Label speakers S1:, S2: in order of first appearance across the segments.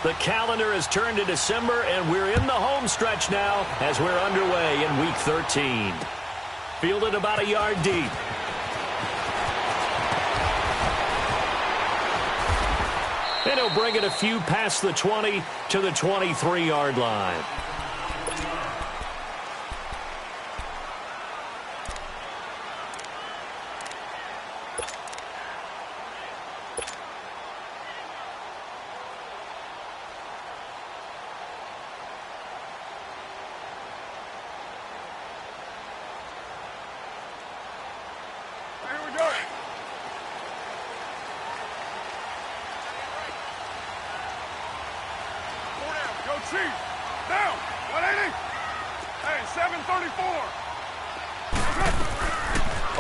S1: The calendar has turned to December, and we're in the home stretch now as we're underway in Week 13. Fielded about a yard deep. And he'll bring it a few past the 20 to the 23-yard line.
S2: Down, 180. Hey, 734.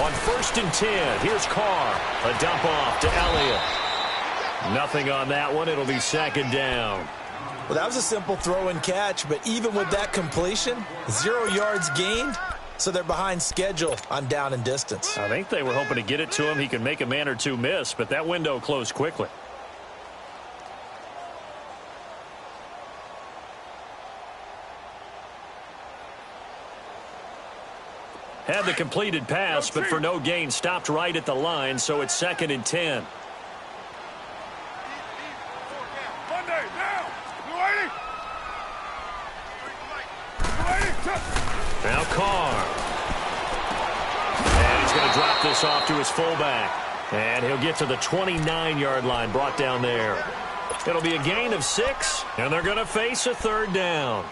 S1: On 1st and 10, here's Carr. A dump off to Elliott. Nothing on that one. It'll be 2nd down.
S3: Well, that was a simple throw and catch, but even with that completion, 0 yards gained, so they're behind schedule on down and distance.
S1: I think they were hoping to get it to him. He could make a man or two miss, but that window closed quickly. Had the completed pass, but for no gain, stopped right at the line, so it's 2nd and 10.
S2: Monday, down. 280.
S1: Now Carr. And he's going to drop this off to his fullback. And he'll get to the 29-yard line, brought down there. It'll be a gain of 6, and they're going to face a 3rd down.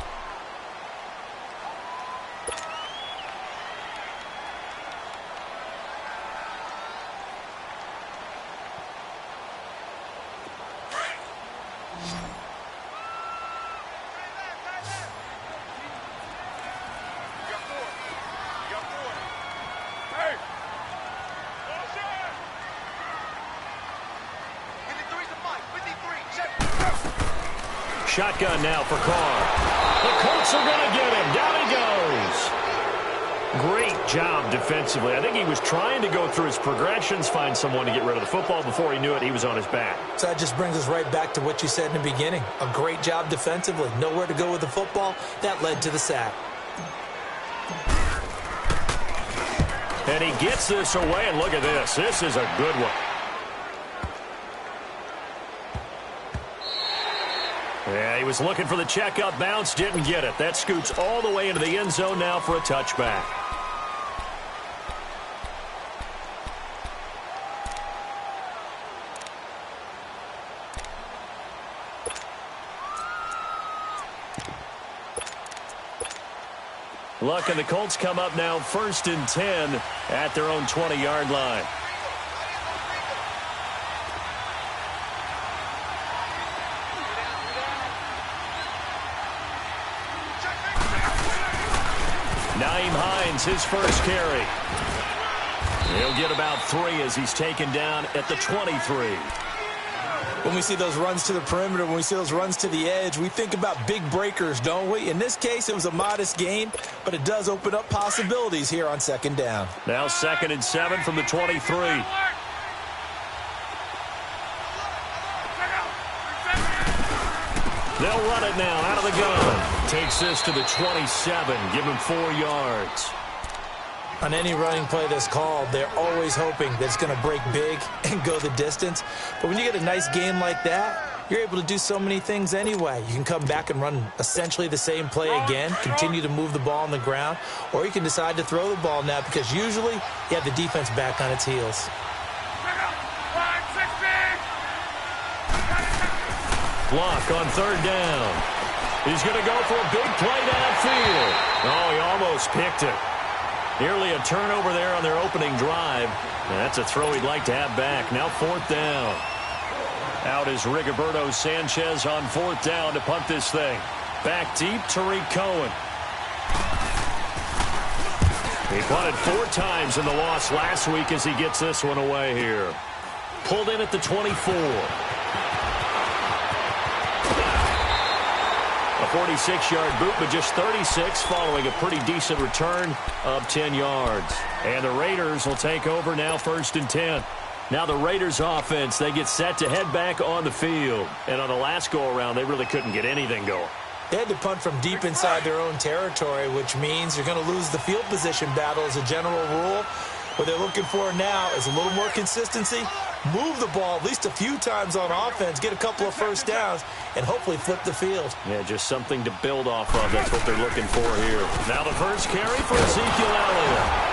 S1: Shotgun now for Carr. The Colts are going to get him. Down he goes. Great job defensively. I think he was trying to go through his progressions, find someone to get rid of the football. Before he knew it, he was on his back.
S3: So that just brings us right back to what you said in the beginning. A great job defensively. Nowhere to go with the football. That led to the sack.
S1: And he gets this away, and look at this. This is a good one. Yeah, he was looking for the check-up bounce, didn't get it. That scoots all the way into the end zone now for a touchback. Luck and the Colts come up now 1st and 10 at their own 20-yard line. His first carry. He'll get about 3 as he's taken down at the 23.
S3: When we see those runs to the perimeter, when we see those runs to the edge, we think about big breakers, don't we? In this case, it was a modest gain, but it does open up possibilities here on 2nd down.
S1: Now 2nd and 7 from the 23. They'll run it now out of the gun. Takes this to the 27. Give him 4 yards.
S3: On any running play that's called, they're always hoping that it's going to break big and go the distance. But when you get a nice game like that, you're able to do so many things anyway. You can come back and run essentially the same play again, continue to move the ball on the ground, or you can decide to throw the ball now because usually you have the defense back on its heels.
S1: Block on 3rd down. He's going to go for a big play downfield. Oh, he almost picked it. Nearly a turnover there on their opening drive. And that's a throw he'd like to have back. Now 4th down. Out is Rigoberto Sanchez on 4th down to punt this thing. Back deep, Tariq Cohen. He punted 4 times in the loss last week as he gets this one away here. Pulled in at the 24. A 46-yard boot, but just 36 following a pretty decent return of 10 yards. And the Raiders will take over now 1st and 10. Now the Raiders offense, they get set to head back on the field. And on the last go-around, they really couldn't get anything going.
S3: They had to punt from deep inside their own territory, which means you're going to lose the field position battle as a general rule. What they're looking for now is a little more consistency, move the ball at least a few times on offense, get a couple of first downs, and hopefully flip the field.
S1: Yeah, just something to build off of. That's what they're looking for here. Now the first carry for Ezekiel Elliott.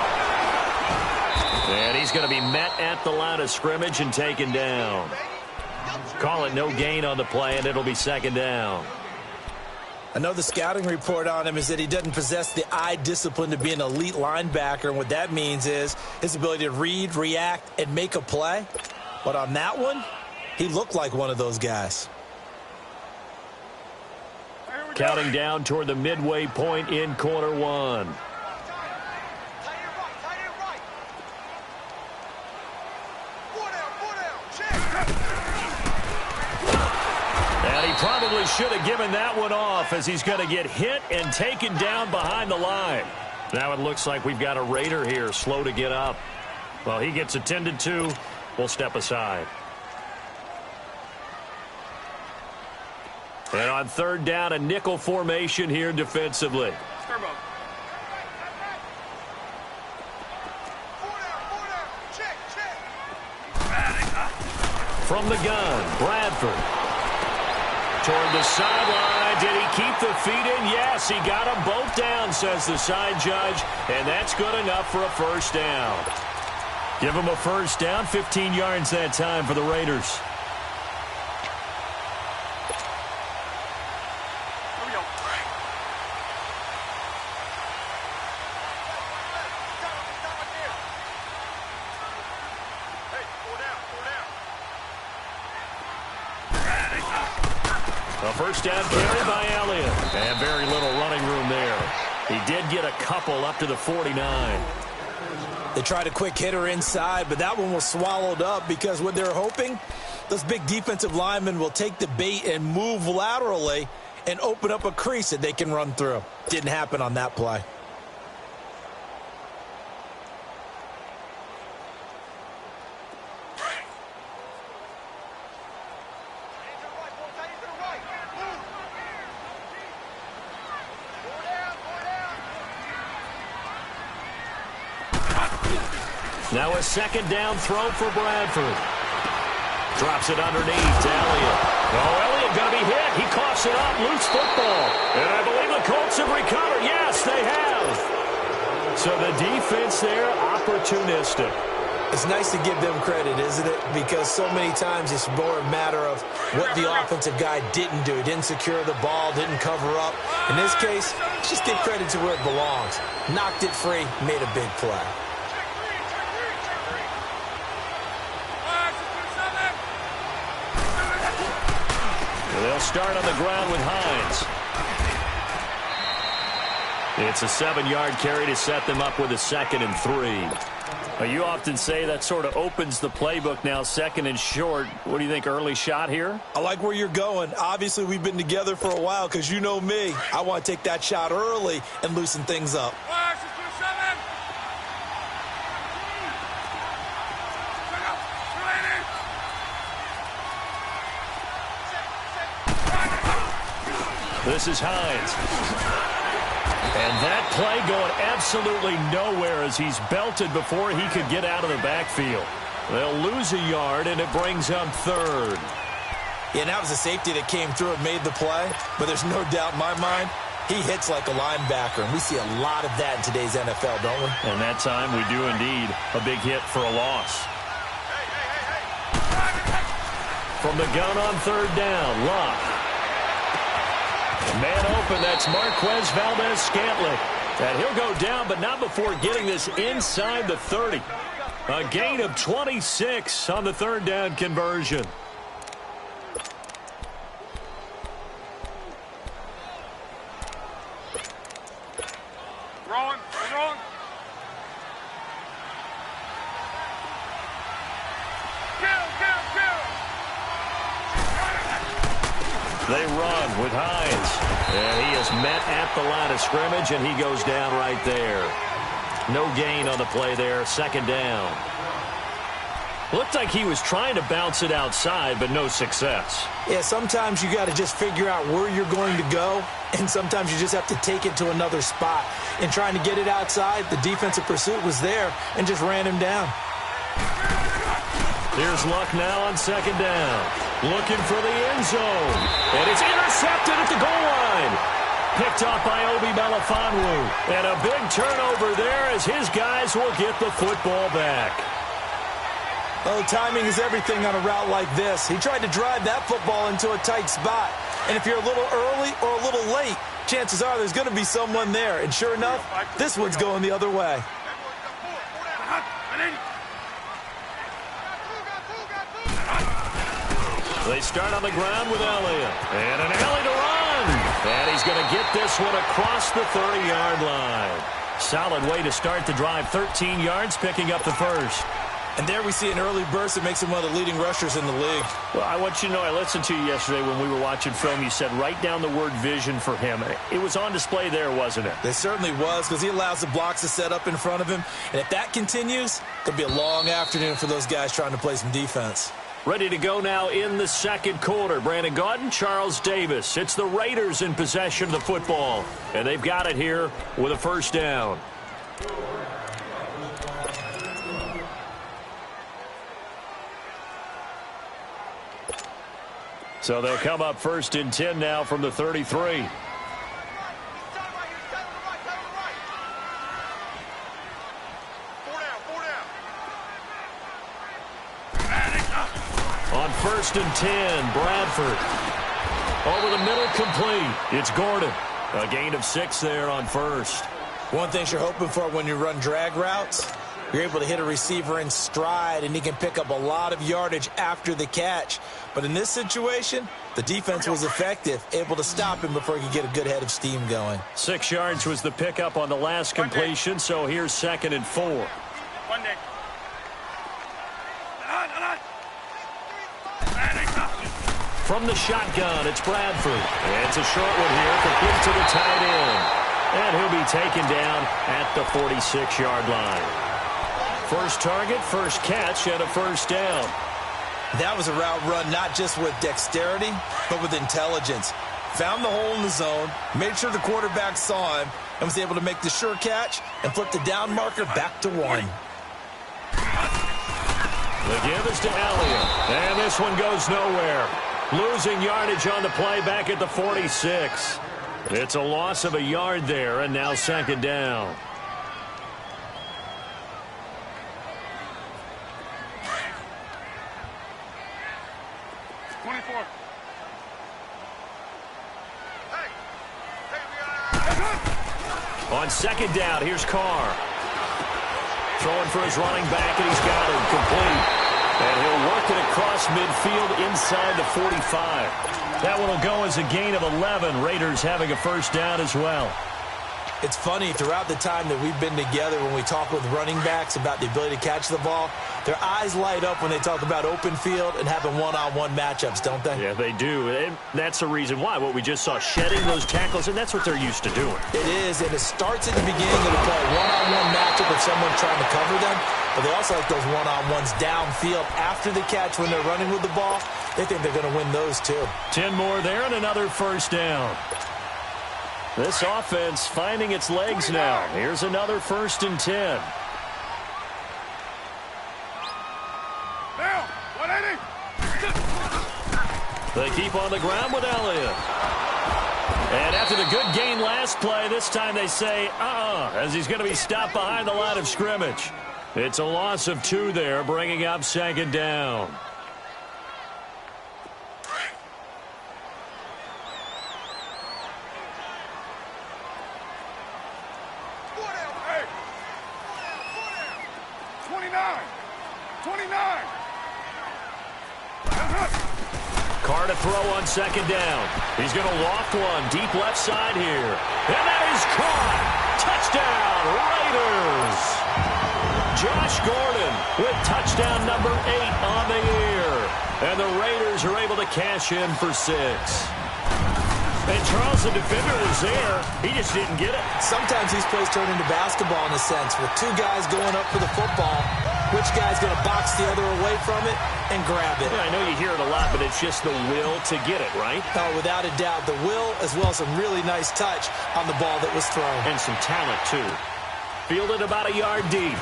S1: And he's going to be met at the line of scrimmage and taken down. Call it no gain on the play, and it'll be second down.
S3: I know the scouting report on him is that he doesn't possess the eye discipline to be an elite linebacker, and what that means is his ability to read, react, and make a play. But on that one, he looked like one of those guys.
S1: Counting down toward the midway point in quarter one. And he probably should have given that one off as he's going to get hit and taken down behind the line. Now it looks like we've got a Raider here slow to get up. Well, he gets attended to. We'll step aside. And on third down, a nickel formation here defensively. From the gun, Bradford. Toward the sideline. Did he keep the feet in? Yes, he got them both down, says the side judge. And that's good enough for a first down. Give him a first down, 15 yards that time for the Raiders. A first down carry by Elliott. And very little running room there. He did get a couple up to the 49.
S3: They tried a quick hitter inside, but that one was swallowed up because what they're hoping, those big defensive linemen will take the bait and move laterally and open up a crease that they can run through. Didn't happen on that play.
S1: Now a second down throw for Bradford. Drops it underneath to Elliott. Oh, Elliott going to be hit. He coughs it up. Loose football. And I believe the Colts have recovered. Yes, they have. So the defense there, opportunistic.
S3: It's nice to give them credit, isn't it? Because so many times it's more a matter of what the offensive guy didn't do. He didn't secure the ball, didn't cover up. In this case, just give credit to where it belongs. Knocked it free, made a big play.
S1: They'll start on the ground with Hines. It's a 7-yard carry to set them up with a 2nd and 3. You often say that sort of opens the playbook now, 2nd and short. What do you think, early shot here?
S3: I like where you're going. Obviously, we've been together for a while because you know me. I want to take that shot early and loosen things up.
S1: This is Hines. And that play going absolutely nowhere as he's belted before he could get out of the backfield. They'll lose a yard, and it brings up 3rd.
S3: Yeah, and that was a safety that came through and made the play. But there's no doubt in my mind, he hits like a linebacker. And we see a lot of that in today's NFL, don't we?
S1: And that time we do indeed. A big hit for a loss. From the gun on 3rd down, Locke. Man open, that's Marquez Valdez-Scantling. And he'll go down, but not before getting this inside the 30. A gain of 26 on the 3rd down conversion.
S2: Wrong.
S1: They run with Hines. And he is met at the line of scrimmage, and he goes down right there. No gain on the play there. 2nd down. Looked like he was trying to bounce it outside, but no success.
S3: Yeah, sometimes you got to just figure out where you're going to go, and sometimes you just have to take it to another spot. In trying to get it outside, the defensive pursuit was there and just ran him down.
S1: Here's Luck now on second down. Looking for the end zone. And it's intercepted at the goal line. Picked off by Obi Melifonwu. And a big turnover there as his guys will get the football back.
S3: Oh, timing is everything on a route like this. He tried to drive that football into a tight spot. And if you're a little early or a little late, chances are there's going to be someone there. And sure enough, this one's going the other way.
S1: They start on the ground with Elliott. And an alley to run. And he's going to get this one across the 30-yard line. Solid way to start the drive. 13 yards, picking up the first.
S3: And there we see an early burst that makes him one of the leading rushers in the league.
S1: Well, I want you to know, I listened to you yesterday when we were watching film. You said write down the word vision for him. It was on display there, wasn't it?
S3: It certainly was, because he allows the blocks to set up in front of him. And if that continues, it's going to be a long afternoon for those guys trying to play some defense.
S1: Ready to go now in the second quarter. Brandon Gaudin, Charles Davis. It's the Raiders in possession of the football. And they've got it here with a first down. So they'll come up first and 10 now from the 33. On first and 10, Bradford. Over the middle, complete. It's Gordon. A gain of 6 there on first.
S3: One thing you're hoping for when you run drag routes, you're able to hit a receiver in stride, and he can pick up a lot of yardage after the catch. But in this situation, the defense was effective, able to stop him before he could get a good head of steam going.
S1: 6 yards was the pickup on the last completion, so here's second and 4. From the shotgun, it's Bradford. And it's a short one here, complete to the tight end. And he'll be taken down at the 46-yard line. First target, first catch, and a first down.
S3: That was a route run not just with dexterity, but with intelligence. Found the hole in the zone, made sure the quarterback saw him, and was able to make the sure catch and flip the down marker back to 1.
S1: The give is to Elliott. And this one goes nowhere. Losing yardage on the play back at the 46. It's a loss of a yard there, and now second down. On second down, here's Carr. Throwing for his running back, and he's got it complete. And he'll work it across midfield inside the 45. That one will go as a gain of 11. Raiders having a first down as well.
S3: It's funny, throughout the time that we've been together, when we talk with running backs about the ability to catch the ball, their eyes light up when they talk about open field and having one-on-one matchups, don't they?
S1: Yeah, they do. And that's the reason why. What we just saw, shedding those tackles, and that's what they're used to doing.
S3: It is, and it starts at the beginning of the play. One-on-one matchup with someone trying to cover them, but they also like those one-on-ones downfield after the catch when they're running with the ball. They think they're going to win those, too.
S1: 10 more there and another first down. This offense finding its legs now. Here's another first and 10.
S2: Down, 180.
S1: They keep on the ground with Elliott. And after the good gain last play, this time they say, as he's going to be stopped behind the line of scrimmage. It's a loss of 2 there, bringing up second down. Carr to throw on second down. He's going to loft one deep left side here. And that is caught. Touchdown, Raiders. Josh Gordon with touchdown number 8 on the year. And the Raiders are able to cash in for 6. And Charles, the defender, was there. He just didn't get it.
S3: Sometimes these plays turn into basketball in a sense, with 2 guys going up for the football. which guy's going to box the other away from it and grab it.
S1: Yeah, I know you hear it a lot, but it's just the will to get it, right?
S3: Oh, without a doubt, the will as well as some really nice touch on the ball that was thrown.
S1: And some talent, too. Fielded about a yard deep.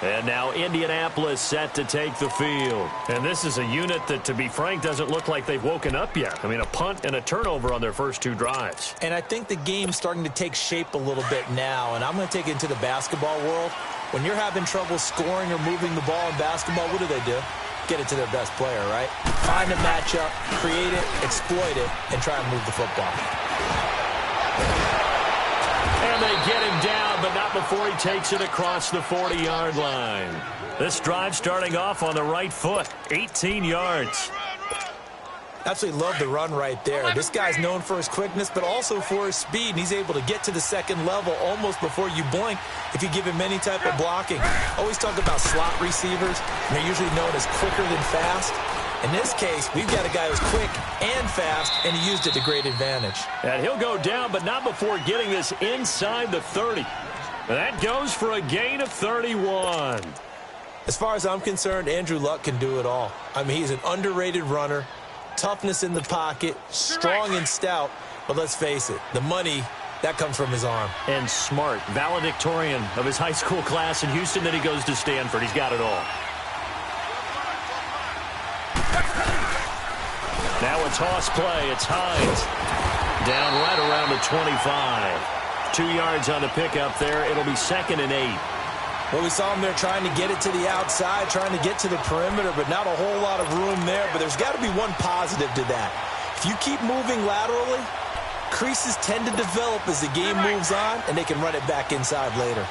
S1: And now Indianapolis set to take the field. And this is a unit that, to be frank, doesn't look like they've woken up yet. I mean, a punt and a turnover on their first two drives.
S3: And I think the game's starting to take shape a little bit now. And I'm going to take it into the basketball world. When you're having trouble scoring or moving the ball in basketball, what do? Get it to their best player, right? Find a matchup, create it, exploit it, and try and move the football.
S1: And they get him down, but not before he takes it across the 40-yard line. This drive starting off on the right foot, 18 yards.
S3: Absolutely love the run right there. This guy's known for his quickness, but also for his speed. And he's able to get to the second level almost before you blink if you give him any type of blocking. Always talk about slot receivers, and they're usually known as quicker than fast. In this case, we've got a guy who's quick and fast, and he used it to great advantage.
S1: And he'll go down, but not before getting this inside the 30. And that goes for a gain of 31.
S3: As far as I'm concerned, Andrew Luck can do it all. I mean, he's an underrated runner, toughness in the pocket, strong and stout. But let's face it, the money, that comes from his arm. And
S1: smart, valedictorian of his high school class in Houston, then he goes to Stanford. He's got it all. Now a toss play. It's Hines. Down right around the 25. 2 yards on the pickup there. It'll be 2nd and 8.
S3: Well, we saw him there trying to get it to the outside, trying to get to the perimeter, but not a whole lot of room there. But there's got to be one positive to that. If you keep moving laterally, creases tend to develop as the game moves on, and they can run it back inside later.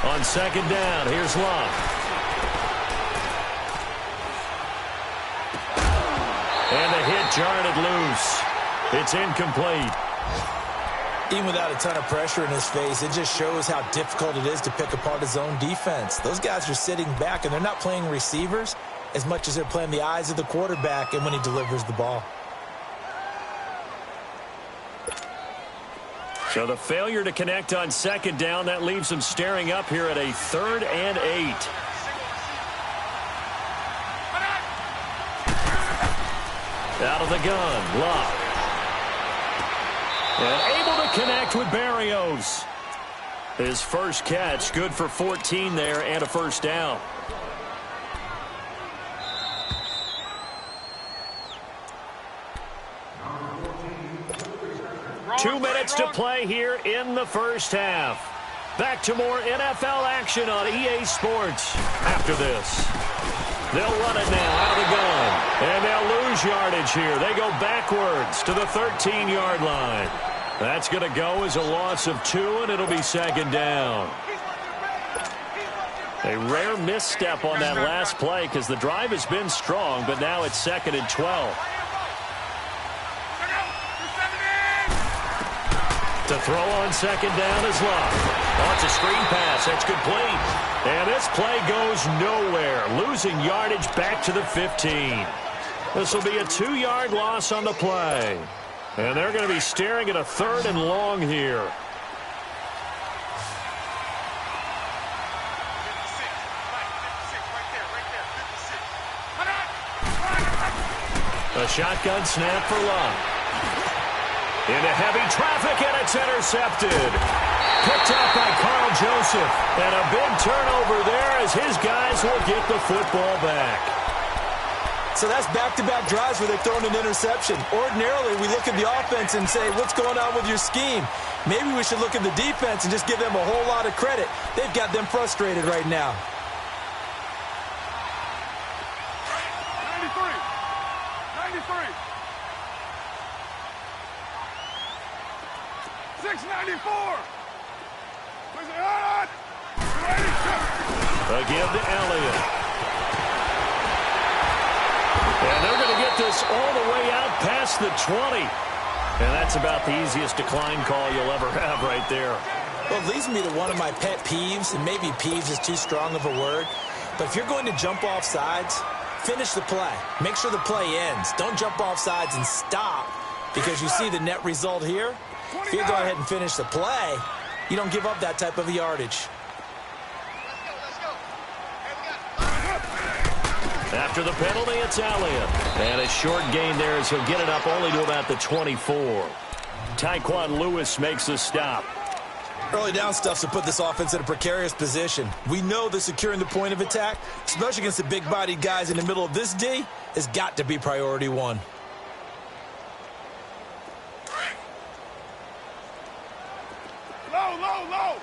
S1: On 2nd down, here's Love. And the hit jarred it loose. It's incomplete.
S3: Even without a ton of pressure in his face, it just shows how difficult it is to pick apart his own defense. Those guys are sitting back, and they're not playing receivers as much as they're playing the eyes of the quarterback and when he delivers the ball.
S1: So the failure to connect on 2nd down, that leaves them staring up here at a 3rd and 8. Out of the gun, Love. And able to connect with Barrios. His first catch, good for 14 there and a first down. Two minutes to play here in the first half. Back to more NFL action on EA Sports after this. They'll run it now out of the gun. And they'll lose yardage here. They go backwards to the 13-yard line. That's going to go as a loss of 2, and it'll be 2nd down. A rare misstep on that last play because the drive has been strong, but now it's 2nd and 12. To throw on 2nd down is Love. Oh, it's a screen pass. That's complete. And this play goes nowhere. Losing yardage back to the 15. This will be a 2-yard loss on the play. And they're going to be staring at a 3rd and long here. A shotgun snap for Love. Into heavy traffic, and it's intercepted. Picked up by Carl Joseph. And a big turnover there as his guys will get the football back.
S3: So that's back-to-back drives where they've thrown an interception. Ordinarily, we look at the offense and say, what's going on with your scheme? Maybe we should look at the defense and just give them a whole lot of credit. They've got them frustrated right now.
S2: 694.
S1: Again to Elliott. And they're going to get this all the way out past the 20. And that's about the easiest decline call you'll ever have right there.
S3: Well, it leads me to one of my pet peeves, and maybe peeves is too strong of a word, but if you're going to jump off sides, Finish the play. Make sure the play ends. Don't jump off sides and stop because you see the net result here. If you go ahead and finish the play, you don't give up that type of yardage.
S1: After the penalty, it's Elliott. And a short gain there as he'll get it up only to about the 24. Tyquan Lewis makes the stop.
S3: Early down stuff to put this offense in a precarious position. We know that securing the point of attack, especially against the big-bodied guys in the middle of this D, has got to be priority one.
S2: Low, low, low.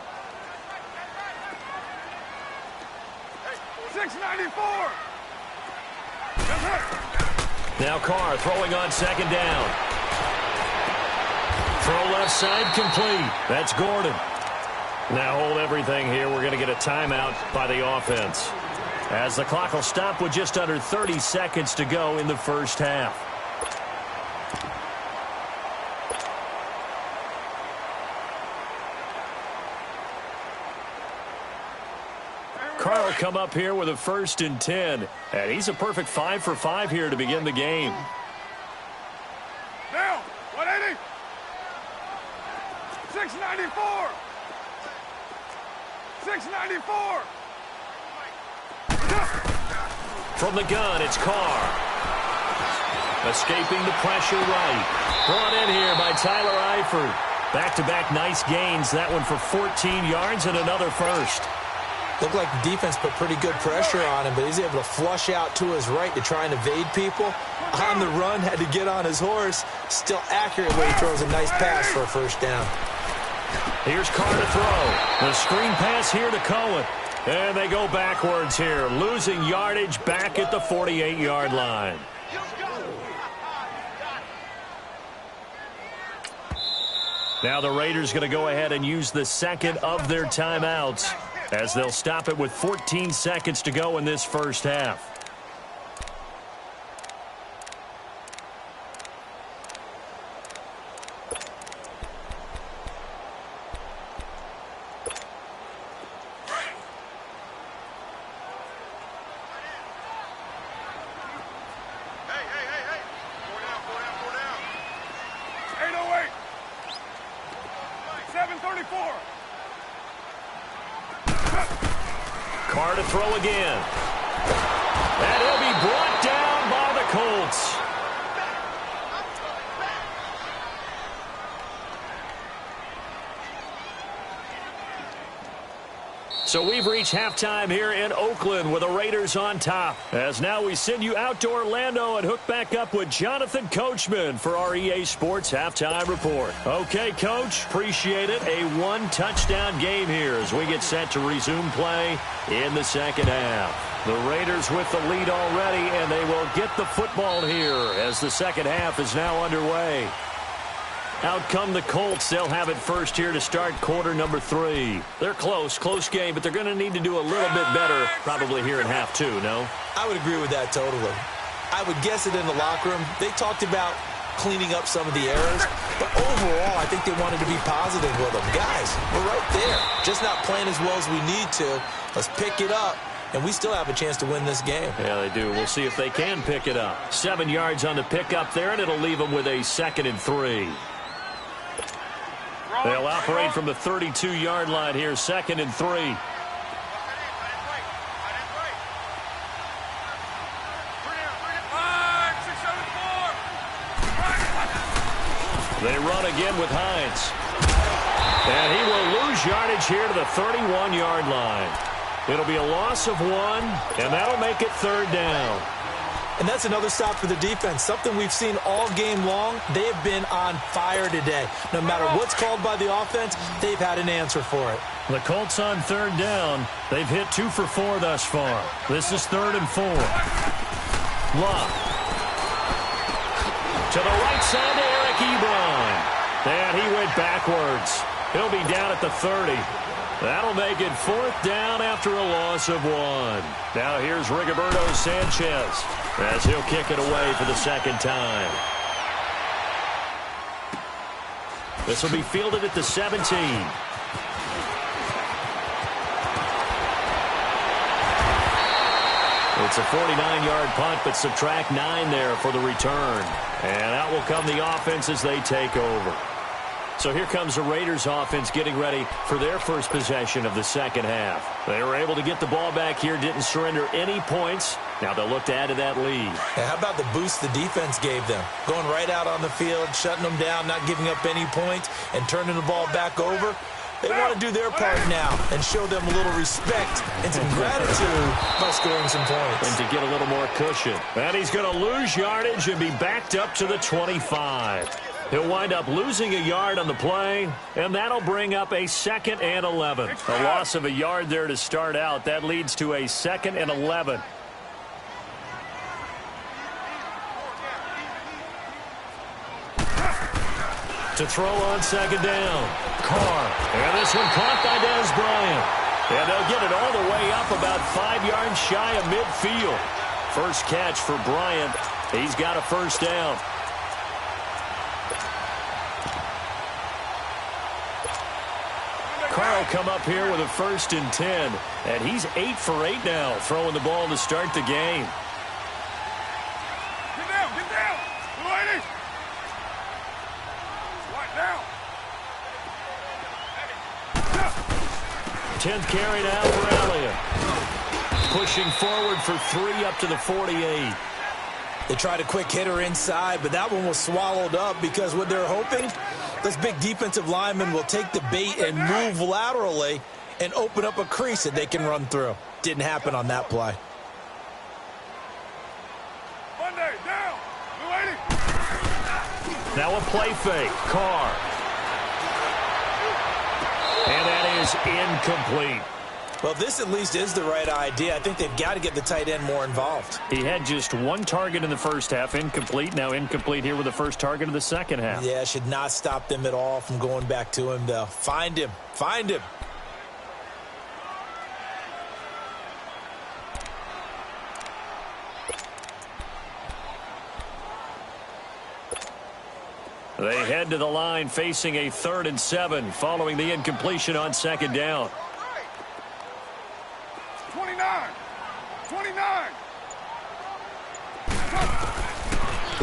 S2: 694.
S1: Now Carr throwing on second down. Throw left side complete. That's Gordon. Now hold everything here. We're going to get a timeout by the offense, as the clock will stop with just under 30 seconds to go in the first half. Carr will come up here with a 1st and 10, and he's a perfect 5 for 5 here to begin the game.
S2: Down. 180. 694. 694.
S1: From the gun, it's Carr. Escaping the pressure right. Brought in here by Tyler Eifert. Back-to-back nice gains. That one for 14 yards and another first.
S3: Looked like the defense put pretty good pressure on him, but he's able to flush out to his right to try and evade people. On the run, had to get on his horse. Still accurate when he throws a nice pass for a first down.
S1: Here's Carr to throw. The screen pass here to Cohen. And they go backwards here, losing yardage back at the 48-yard line. Now the Raiders going to go ahead and use the second of their timeouts, as they'll stop it with 14 seconds to go in this first half. Carr to throw again. And he'll be brought down by the Colts. So we've reached halftime here in Oakland with the Raiders on top. As now we send you out to Orlando and hook back up with Jonathan Coachman for our EA Sports Halftime Report. Okay, Coach, appreciate it. A one-touchdown game here as we get set to resume play in the second half. The Raiders with the lead already, and they will get the football here as the second half is now underway. Out come the Colts. They'll have it first here to start quarter number 3. They're close game, but they're going to need to do a little bit better probably here in half 2, no?
S3: I would agree with that totally. I would guess it in the locker room. They talked about cleaning up some of the errors, but overall, I think they wanted to be positive with them. Guys, we're right there. Just not playing as well as we need to. Let's pick it up, and we still have a chance to win this game.
S1: Yeah, they do. We'll see if they can pick it up. 7 yards on the pickup there, and it'll leave them with a 2nd and 3. They'll operate from the 32-yard line here, 2nd and 3. They run again with Hines. And he will lose yardage here to the 31-yard line. It'll be a loss of 1, and that'll make it 3rd down.
S3: And that's another stop for the defense, something we've seen all game long. They have been on fire today. No matter what's called by the offense, they've had an answer for it.
S1: The Colts on 3rd down. They've hit 2 for 4 thus far. This is 3rd and 4. Love. To the right side to Eric Ebron. And he went backwards. He'll be down at the 30. That'll make it 4th down after a loss of 1. Now here's Rigoberto Sanchez as he'll kick it away for the 2nd time. This will be fielded at the 17. The It's a 49-yard punt, but subtract 9 there for the return. And out will come the offense as they take over. So here comes the Raiders offense getting ready for their first possession of the second half. They were able to get the ball back here, didn't surrender any points. Now they'll look to add to that lead.
S3: And how about the boost the defense gave them? Going right out on the field, shutting them down, not giving up any points, and turning the ball back over. They want to do their part now and show them a little respect and some gratitude by scoring some points.
S1: And to get a little more cushion. And he's going to lose yardage and be backed up to the 25. He'll wind up losing a yard on the play, and that'll bring up a 2nd and 11. A loss of a yard there to start out. That leads to a 2nd and 11. To throw on 2nd down. Carr. And this one caught by Dez Bryant. And they'll get it all the way up about 5 yards shy of midfield. First catch for Bryant. He's got a first down. Carr will come up here with a 1st and 10. And he's 8 for 8 now, throwing the ball to start the game.
S2: Get down, get down. Blue 80. Right down.
S1: 10th carry now for Elliott. Pushing forward for 3 up to the 48.
S3: They tried a quick hitter inside, but that one was swallowed up because what they're hoping, this big defensive lineman will take the bait and move laterally and open up a crease that they can run through. Didn't happen on that play.
S2: Monday, down. Blue 80.
S1: Now a play fake. Carr. And that is incomplete.
S3: Well, this at least is the right idea. I think they've got to get the tight end more involved.
S1: He had just 1 target in the first half, incomplete. Now incomplete here with the first target of the second half.
S3: Yeah, should not stop them at all from going back to him, though. Find him. Find him.
S1: They head to the line facing a 3rd and 7 following the incompletion on 2nd down.
S2: 29. 29.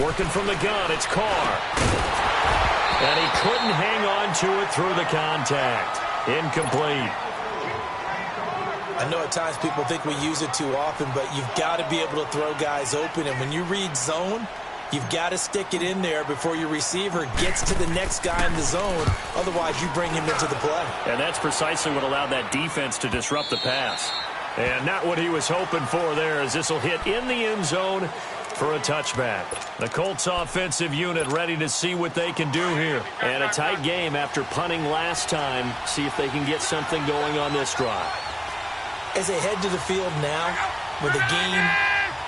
S1: Working from the gun, it's Carr. And he couldn't hang on to it through the contact. Incomplete.
S3: I know at times people think we use it too often, but you've got to be able to throw guys open. And when you read zone, you've got to stick it in there before your receiver gets to the next guy in the zone. Otherwise, you bring him into the play.
S1: And that's precisely what allowed that defense to disrupt the pass. And not what he was hoping for there, as this will hit in the end zone for a touchback. The Colts offensive unit ready to see what they can do here. And a tight game after punting last time. See if they can get something going on this drive.
S3: As they head to the field now, with the game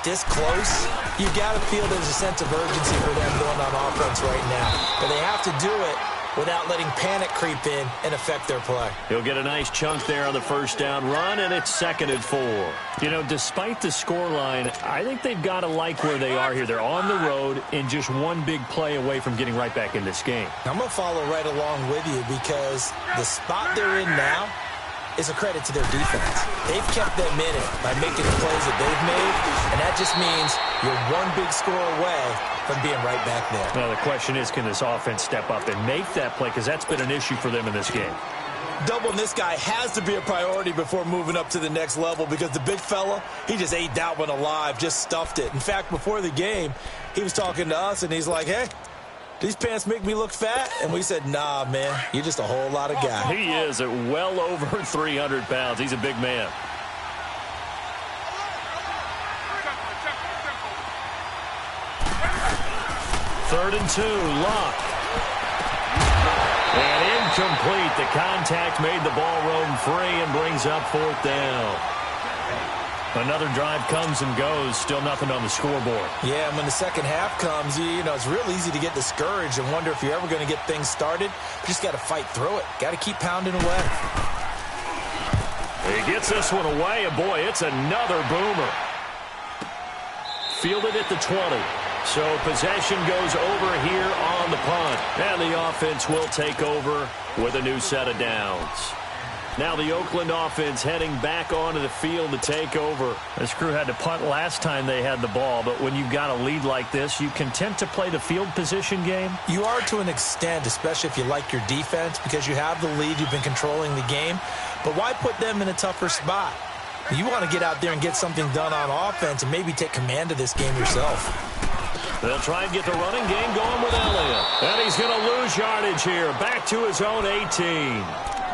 S3: this close, you've got to feel there's a sense of urgency for them going on offense right now. But they have to do it without letting panic creep in and affect their play.
S1: He'll get a nice chunk there on the first down run, and it's 2nd and 4. You know, despite the scoreline, I think they've got to like where they are here. They're on the road and just one big play away from getting right back in this game.
S3: I'm going to follow right along with you because the spot they're in now is a credit to their defense. They've kept them in it by making the plays that they've made, and that just means you're one big score away from being right back there.
S1: Now, the question is, can this offense step up and make that play? Because that's been an issue for them in this game.
S3: Doubling this guy has to be a priority before moving up to the next level because the big fella, he just ate that one alive, just stuffed it. In fact, before the game, he was talking to us, and he's like, hey, these pants make me look fat? And we said, nah, man, you're just a whole lot of guy.
S1: He is at well over 300 pounds. He's a big man. Third and 2, Luck. And incomplete. The contact made the ball roam free and brings up 4th down. Another drive comes and goes. Still nothing on the scoreboard.
S3: Yeah, and when the second half comes, you know, it's real easy to get discouraged and wonder if you're ever going to get things started. You just got to fight through it. Got to keep pounding away.
S1: He gets this one away, and boy, it's another boomer. Fielded at the 20. So possession goes over here on the punt. And the offense will take over with a new set of downs. Now the Oakland offense heading back onto the field to take over. This crew had to punt last time they had the ball, but when you've got a lead like this, you content to play the field position game?
S3: You are to an extent, especially if you like your defense, because you have the lead, you've been controlling the game. But why put them in a tougher spot? You want to get out there and get something done on offense and maybe take command of this game yourself.
S1: They'll try and get the running game going with Elliott. And he's going to lose yardage here, back to his own 18.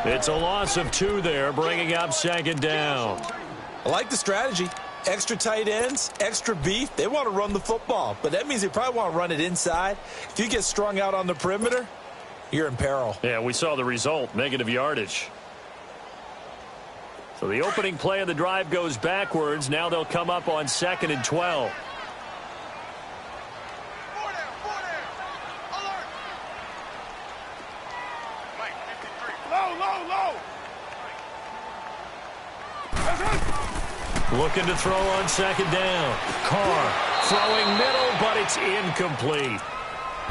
S1: It's a loss of 2 there, bringing up second down.
S3: I like the strategy. Extra tight ends, extra beef. They want to run the football, but that means they probably want to run it inside. If you get strung out on the perimeter, you're in peril.
S1: Yeah, we saw the result, negative yardage. So the opening play of the drive goes backwards. Now they'll come up on 2nd and 12. Looking to throw on 2nd down. Carr throwing middle, but it's incomplete.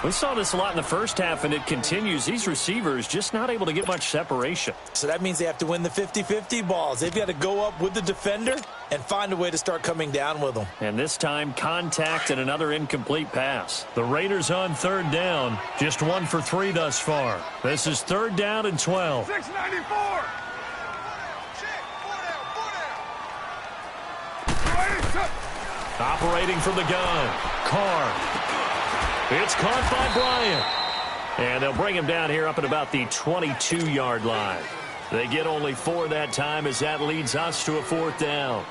S1: We saw this a lot in the first half, and it continues. These receivers just not able to get much separation.
S3: So that means they have to win the 50-50 balls. They've got to go up with the defender and find a way to start coming down with them.
S1: And this time, contact and another incomplete pass. The Raiders on 3rd down, just 1 for 3 thus far. This is 3rd down and 12.
S2: 694.
S1: Operating from the gun, Carr. It's caught by Bryant. And they'll bring him down here up at about the 22-yard line. They get only 4 that time as that leads us to a 4th down.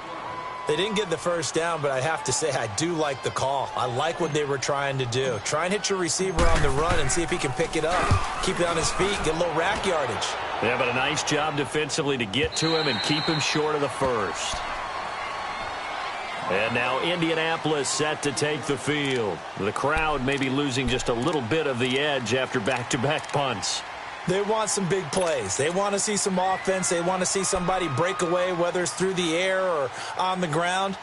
S3: They didn't get the first down, but I have to say I do like the call. I like what they were trying to do. Try and hit your receiver on the run and see if he can pick it up. Keep it on his feet, get a little rack yardage.
S1: Yeah, but a nice job defensively to get to him and keep him short of the first. And now Indianapolis set to take the field. The crowd may be losing just a little bit of the edge after back-to-back punts.
S3: They want some big plays. They want to see some offense. They want to see somebody break away, whether it's through the air or on the ground.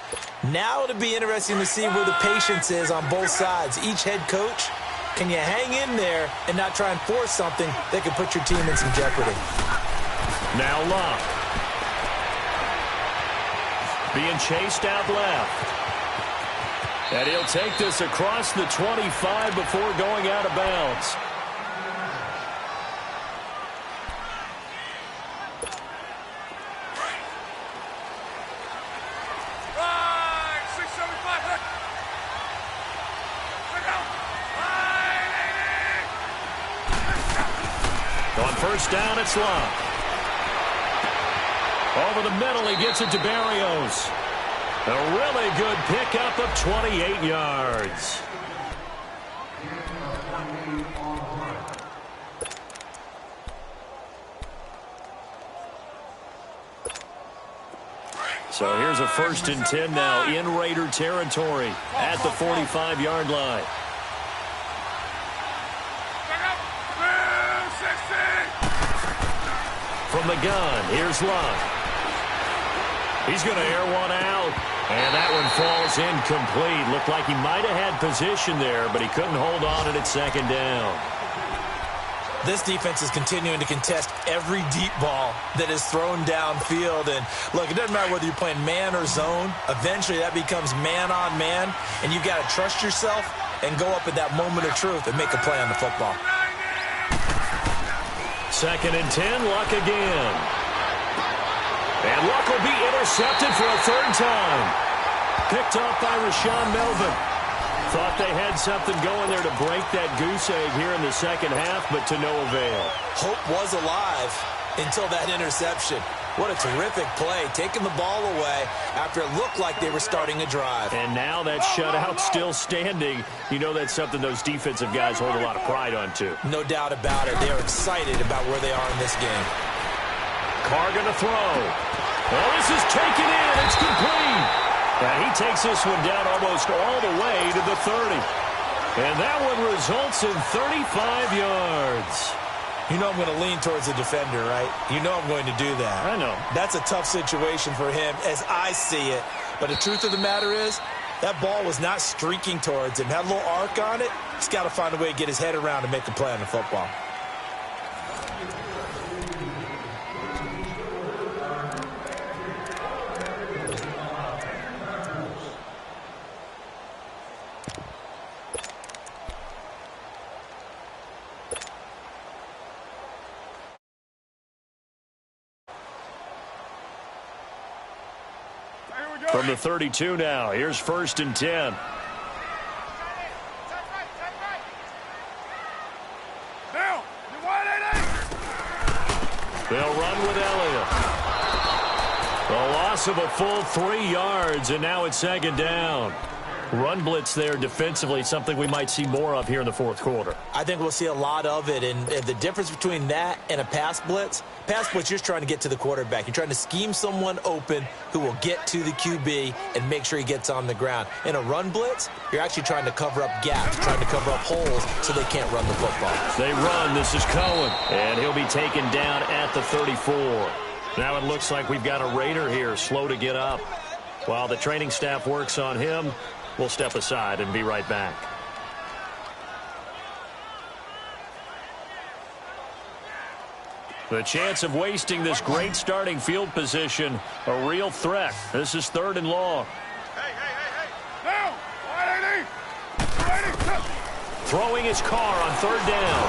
S3: Now it'll be interesting to see where the patience is on both sides. Each head coach, can you hang in there and not try and force something that could put your team in some jeopardy?
S1: Now Locke. Being chased out left. And he'll take this across the 25 before going out of bounds.
S2: Right, 675.
S1: On 1st down, it's Locke. Over the middle, he gets it to Barrios. A really good pickup of 28 yards. So here's a 1st and 10 now in Raider territory at the 45-yard line. From the gun, here's Locke. He's going to air one out, and that one falls incomplete. Looked like he might have had position there, but he couldn't hold on it at 2nd down.
S3: This defense is continuing to contest every deep ball that is thrown downfield. And, look, it doesn't matter whether you're playing man or zone. Eventually, that becomes man-on-man, and you've got to trust yourself and go up at that moment of truth and make a play on the football.
S1: 2nd and 10, Luck again. And Luck will be intercepted for a 3rd time. Picked off by Rashaan Melvin. Thought they had something going there to break that goose egg here in the 2nd half, but to no avail.
S3: Hope was alive until that interception. What a terrific play, taking the ball away after it looked like they were starting a drive.
S1: And now that shutout still standing. You know that's something those defensive guys hold a lot of pride on, too.
S3: No doubt about it. They're excited about where they are in this game.
S1: Carr going to throw. Well, this is taken in. It's complete. And he takes this one down almost all the way to the 30. And that one results in 35 yards.
S3: You know I'm going to lean towards the defender, right? You know I'm going to do that.
S1: I know.
S3: That's a tough situation for him as I see it. But the truth of the matter is, that ball was not streaking towards him. Had a little arc on it. He's got to find a way to get his head around and make a play on the football.
S1: From the 32 now, here's 1st and 10. They'll run with Elliott. A loss of a full 3 yards, and now it's 2nd down. Run blitz there defensively, something we might see more of here in the 4th quarter.
S3: I think we'll see a lot of it, and the difference between that and a pass blitz, you're just trying to get to the quarterback. You're trying to scheme someone open who will get to the QB and make sure he gets on the ground. In a run blitz, you're actually trying to cover up gaps, trying to cover up holes so they can't run the football.
S1: They run. This is Cohen, and he'll be taken down at the 34. Now it looks like we've got a Raider here, slow to get up. While the training staff works on him, we'll step aside and be right back. The chance of wasting this great starting field position, a real threat. This is 3rd and long.
S2: Hey. Now, 180.
S1: Throwing his car on 3rd down.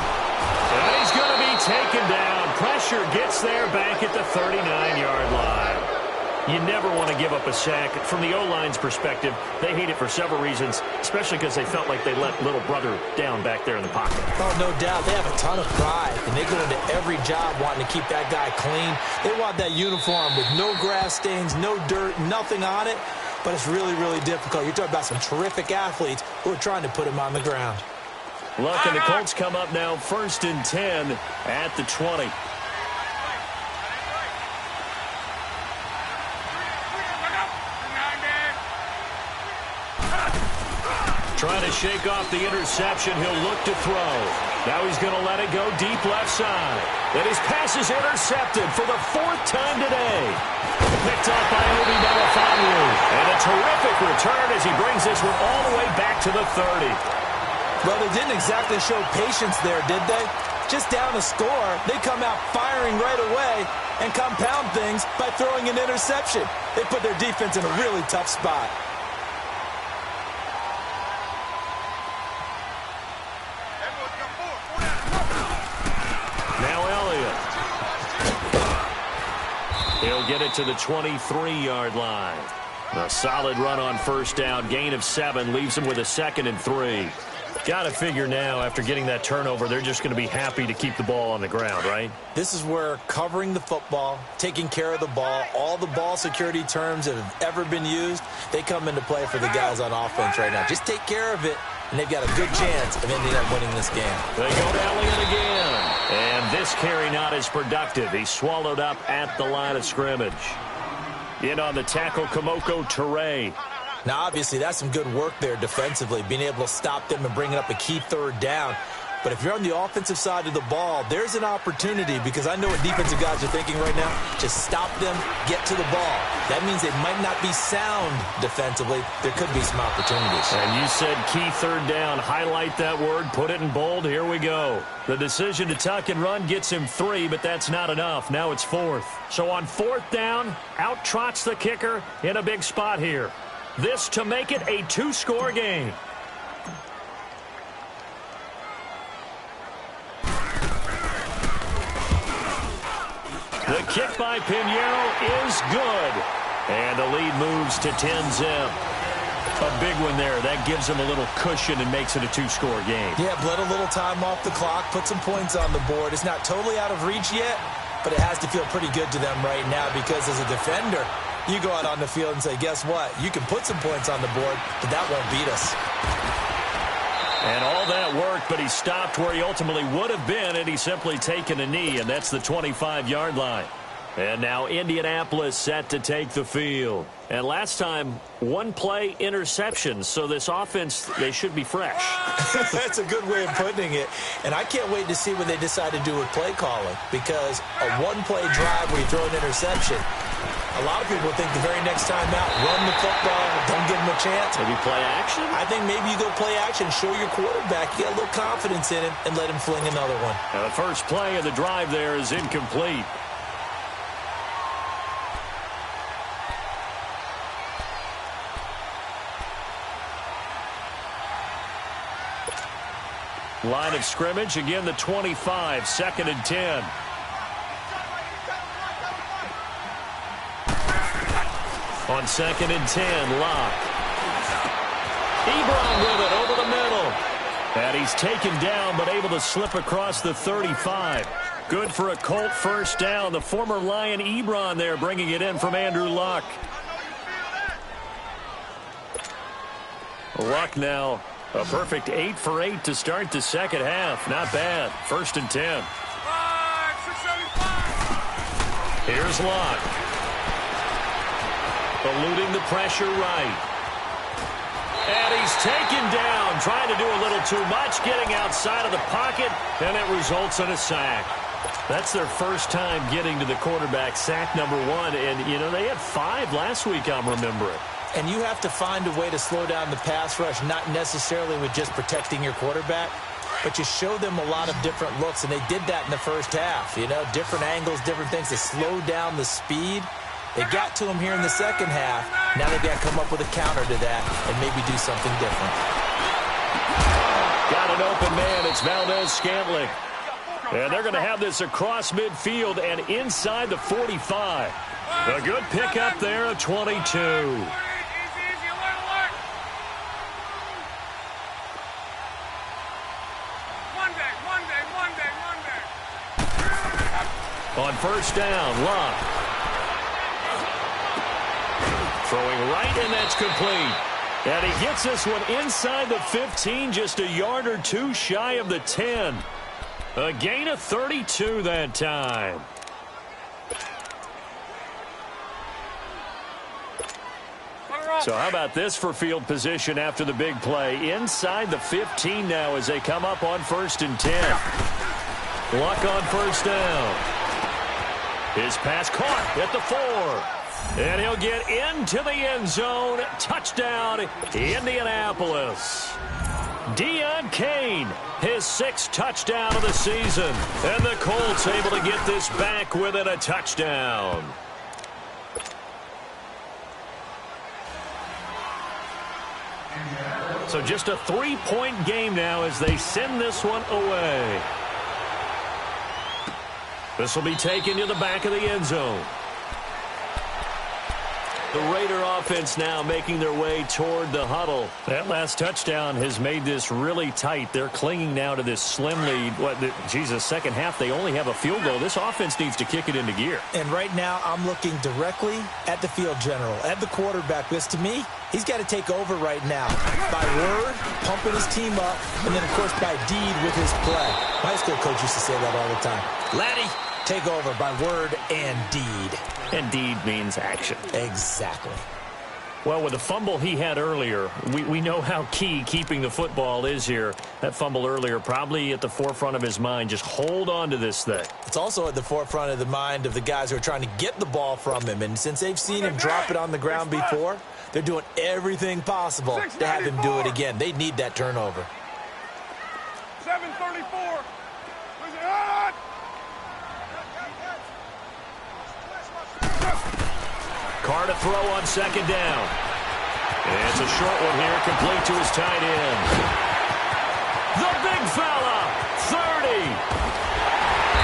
S1: And he's going to be taken down. Pressure gets there back at the 39-yard line. You never want to give up a sack. From the O-line's perspective, they hate it for several reasons, especially because they felt like they let little brother down back there in the pocket.
S3: Oh, no doubt. They have a ton of pride, and they go into every job wanting to keep that guy clean. They want that uniform with no grass stains, no dirt, nothing on it, but it's really, really difficult. You're talking about some terrific athletes who are trying to put him on the ground.
S1: Look, and the Colts come up now 1st and 10 at the 20. Trying to shake off the interception. He'll look to throw. Now he's going to let it go deep left side. And his pass is intercepted for the 4th time today. Picked up by Obi Melifonwu. And a terrific return as he brings this one all the way back to the 30.
S3: Well, they didn't exactly show patience there, did they? Just down a score, they come out firing right away and compound things by throwing an interception. They put their defense in a really tough spot.
S1: He'll get it to the 23-yard line. A solid run on 1st down. Gain of 7 leaves him with a 2nd and 3. Got to figure now, after getting that turnover, they're just going to be happy to keep the ball on the ground, right?
S3: This is where covering the football, taking care of the ball, all the ball security terms that have ever been used, they come into play for the guys on offense right now. Just take care of it, and they've got a good chance of ending up winning this game.
S1: They go to Elliott again. And this carry not as productive. He's swallowed up at the line of scrimmage. In on the tackle, Kamoko Toure.
S3: Now, obviously, that's some good work there defensively, being able to stop them and bringing up a key 3rd down. But if you're on the offensive side of the ball, there's an opportunity, because I know what defensive guys are thinking right now. Just stop them, get to the ball. That means they might not be sound defensively. There could be some opportunities.
S1: And you said key 3rd down. Highlight that word, put it in bold. Here we go. The decision to tuck and run gets him 3, but that's not enough. Now it's 4th. So on 4th down, out trots the kicker in a big spot here. This to make it a 2-score game. The kick by Pinheiro is good. And the lead moves to 10-zip. A big one there. That gives him a little cushion and makes it a 2-score game.
S3: Yeah, bled a little time off the clock, put some points on the board. It's not totally out of reach yet, but it has to feel pretty good to them right now, because as a defender, you go out on the field and say, guess what? You can put some points on the board, but that won't beat us.
S1: And all that worked, but he stopped where he ultimately would have been, and he's simply taken a knee, and that's the 25-yard line. And now Indianapolis set to take the field. And last time, 1 play interception, so this offense, they should be fresh.
S3: That's a good way of putting it. And I can't wait to see what they decide to do with play calling, because a 1-play drive where you throw an interception, a lot of people think the very next time out, run the football, don't give them a chance.
S1: Maybe play action?
S3: I think maybe you go play action, show your quarterback, you got a little confidence in him, and let him fling another one.
S1: Now the first play of the drive there is incomplete. Line of scrimmage, again the 25, 2nd and 10. On 2nd and 10, Locke. Ebron with it over the middle. And he's taken down but able to slip across the 35. Good for a Colt first down. The former Lion Ebron there bringing it in from Andrew Luck. Luck now a perfect 8 for 8 to start the second half. Not bad. 1st and 10. Here's Luck. Eluding the pressure right. And he's taken down, trying to do a little too much, getting outside of the pocket, and it results in a sack. That's their first time getting to the quarterback, sack number 1. And, you know, they had 5 last week, I'm remembering.
S3: And you have to find a way to slow down the pass rush, not necessarily with just protecting your quarterback, but you show them a lot of different looks, and they did that in the first half. You know, different angles, different things to slow down the speed. They got to him here in the second half. Now they've got to come up with a counter to that and maybe do something different.
S1: Got an open man. It's Valdez-Scantling. And they're going to have this across midfield and inside the 45. A good pickup there at 22. On first down, Luck. Throwing right, and that's complete. And he gets this one inside the 15, just a yard or two shy of the 10. A gain of 32 that time. So how about this for field position after the big play? Inside the 15 now as they come up on 1st and 10. Luck on first down. His pass caught at the 4. And he'll get into the end zone. Touchdown, Indianapolis. Deion Kane, his 6th touchdown of the season. And the Colts able to get this back within a touchdown. So just a 3-point game now as they send this one away. This will be taken to the back of the end zone. The Raider offense now making their way toward the huddle. That last touchdown has made this really tight. They're clinging now to this slim lead. Second half, they only have a field goal. This offense needs to kick it into gear.
S3: And right now, I'm looking directly at the field general, at the quarterback. Because to me, he's got to take over right now. By word, pumping his team up, and then, of course, by deed with his play. My high school coach used to say that all the time. Laddie, take over by word and deed.
S1: And deed means action.
S3: Exactly.
S1: Well, with the fumble he had earlier, we know how key keeping the football is here. That fumble earlier probably at the forefront of his mind. Just hold on to this thing.
S3: It's also at the forefront of the mind of the guys who are trying to get the ball from him. And since they've seen him drop it on the ground before, they're doing everything possible to have him do it again. They need that turnover.
S2: 734.
S1: Carr to throw on second down. And it's a short one here, complete to his tight end. The big fella, 30.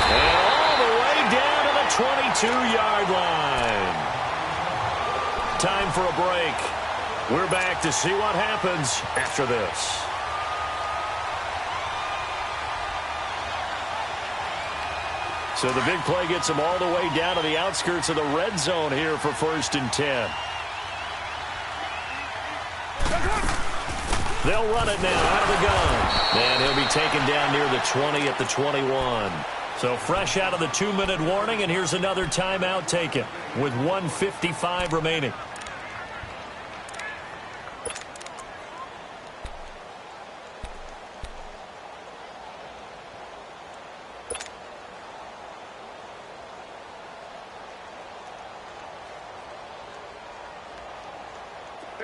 S1: And all the way down to the 22-yard line. Time for a break. We're back to see what happens after this. So the big play gets them all the way down to the outskirts of the red zone here for 1st and 10. They'll run it now out of the gun. And he'll be taken down near the 20 at the 21. So fresh out of the 2-minute warning, and here's another timeout taken with 1:55 remaining.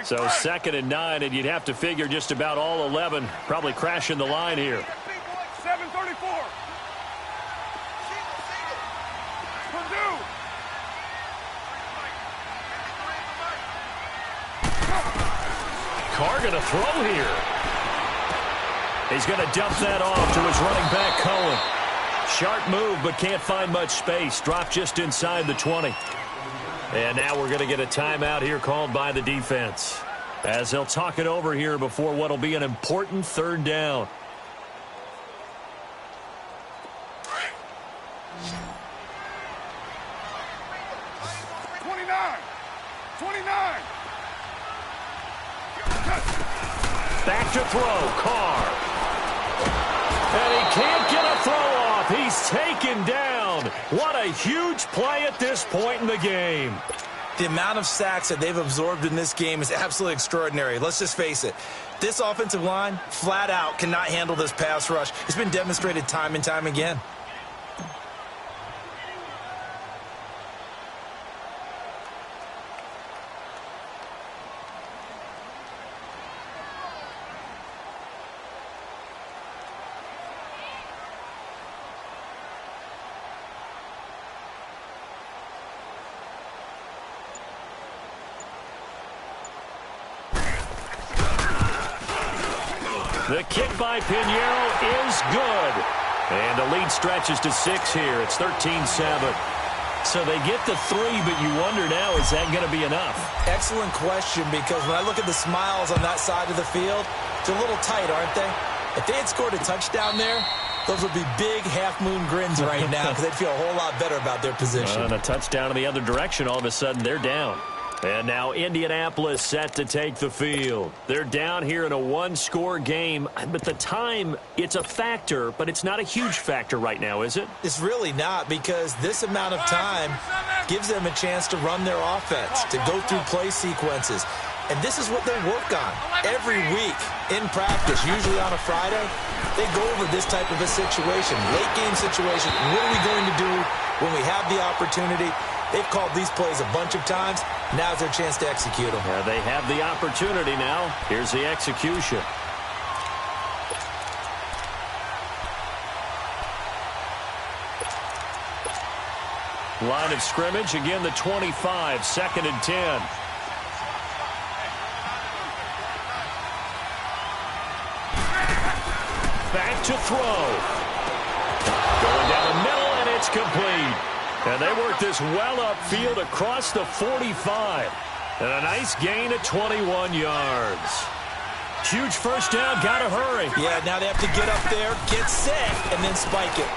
S1: So 2nd and 9, and you'd have to figure just about all 11 probably crashing the line here.
S2: 734. Purdue.
S1: Carr going to throw here. He's going to dump that off to his running back, Cohen. Sharp move, but can't find much space. Dropped just inside the 20. And now we're going to get a timeout here called by the defense, as they'll talk it over here before what will be an important third down. Back to throw, Carr. And he can't get a throw off. He's taken down. What a huge play at this point in the game.
S3: The amount of sacks that they've absorbed in this game is absolutely extraordinary. Let's just face it. This offensive line, flat out, cannot handle this pass rush. It's been demonstrated time and time again.
S1: The kick by Pinheiro is good. And the lead stretches to 6 here. It's 13-7. So they get the 3, but you wonder now, is that going to be enough?
S3: Excellent question, because when I look at the smiles on that side of the field, they're a little tight, aren't they? If they had scored a touchdown there, those would be big half-moon grins right now, because they'd feel a whole lot better about their position.
S1: And a touchdown in the other direction, all of a sudden they're down. And now Indianapolis set to take the field. They're down here in a one-score game, but the time, it's a factor, but it's not a huge factor right now, is it?
S3: It's really not, because this amount of time gives them a chance to run their offense, to go through play sequences. And this is what they work on every week in practice, usually on a Friday. They go over this type of a situation, late-game situation. What are we going to do when we have the opportunity? They've called these plays a bunch of times. Now's their chance to execute them.
S1: They have the opportunity now. Here's the execution. Line of scrimmage, again the 25, 2nd and 10. Back to throw. Going down the middle, and it's complete. And they work this well upfield across the 45. And a nice gain of 21 yards. Huge first down, got to hurry.
S3: Yeah, now they have to get up there, get set, and then spike it.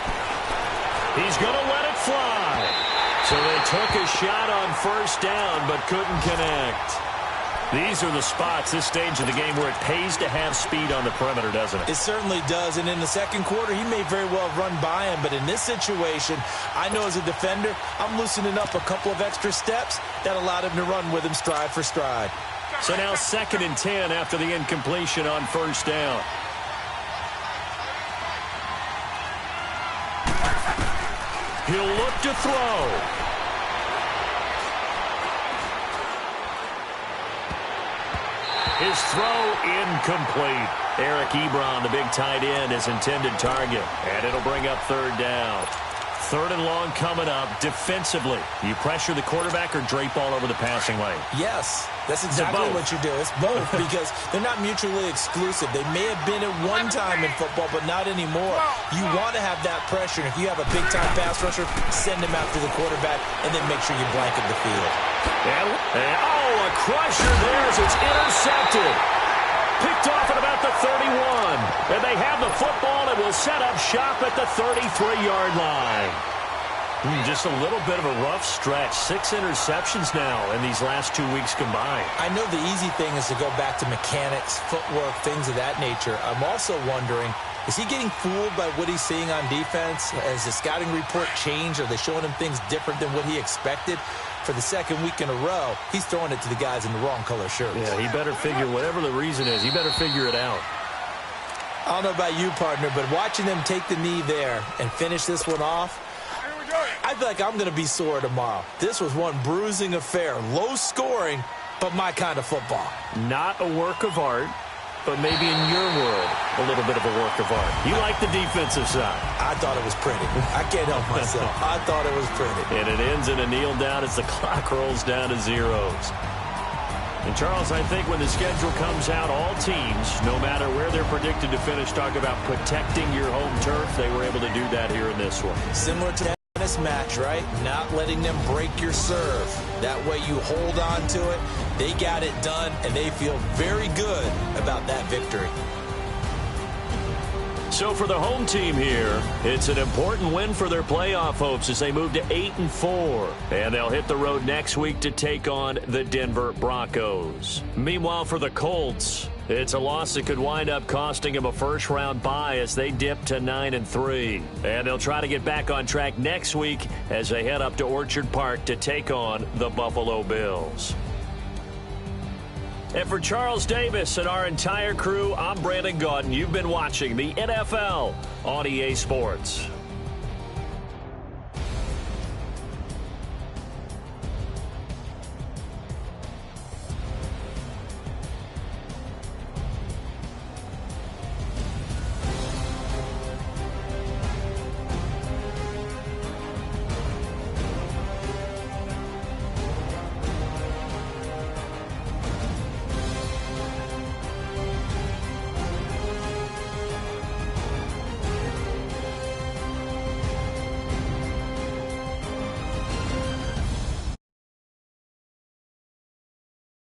S1: He's going to let it fly. So they took a shot on first down, but couldn't connect. These are the spots, this stage of the game, where it pays to have speed on the perimeter, doesn't it?
S3: It certainly does, and in the second quarter, he may very well run by him, but in this situation, I know as a defender, I'm loosening up a couple of extra steps that allowed him to run with him stride for stride.
S1: So now 2nd and 10 after the incompletion on first down. He'll look to throw. His throw incomplete. Eric Ebron, the big tight end, his intended target. And it'll bring up 3rd down. 3rd and long coming up. Defensively, you pressure the quarterback or drape all over the passing lane?
S3: Yes, that's exactly what you do. It's both because they're not mutually exclusive. They may have been at one time in football, but not anymore. You want to have that pressure. If you have a big-time pass rusher, send him after the quarterback, and then make sure you blanket the field.
S1: Oh, a crusher there as it's intercepted. Picked off at about the 31. And they have the football and will set up shop at the 33-yard line. Just a little bit of a rough stretch. 6 interceptions now in these last 2 weeks combined.
S3: I know the easy thing is to go back to mechanics, footwork, things of that nature. I'm also wondering, is he getting fooled by what he's seeing on defense? Has the scouting report changed? Are they showing him things different than what he expected? For the second week in a row, he's throwing it to the guys in the wrong color shirts.
S1: Yeah, he better figure, whatever the reason is, he better figure it out.
S3: I don't know about you, partner, but watching them take the knee there and finish this one off, I feel like I'm going to be sore tomorrow. This was one bruising affair. Low scoring, but my kind of football.
S1: Not a work of art, but maybe in your world, a little bit of a work of art. You like the defensive side.
S3: I thought it was pretty. I can't help myself. I thought it was pretty.
S1: And it ends in a kneel down as the clock rolls down to zeros. And, Charles, I think when the schedule comes out, all teams, no matter where they're predicted to finish, talk about protecting your home turf. They were able to do that here in this one.
S3: Similar to tennis match, right? Not letting them break your serve. That way you hold on to it. They got it done, and they feel very good about that victory.
S1: So for the home team here, it's an important win for their playoff hopes as they move to 8-4. And they'll hit the road next week to take on the Denver Broncos. Meanwhile, for the Colts, it's a loss that could wind up costing them a first-round bye as they dip to 9-3. And they'll try to get back on track next week as they head up to Orchard Park to take on the Buffalo Bills. And for Charles Davis and our entire crew, I'm Brandon Gaudin. You've been watching the NFL on EA Sports.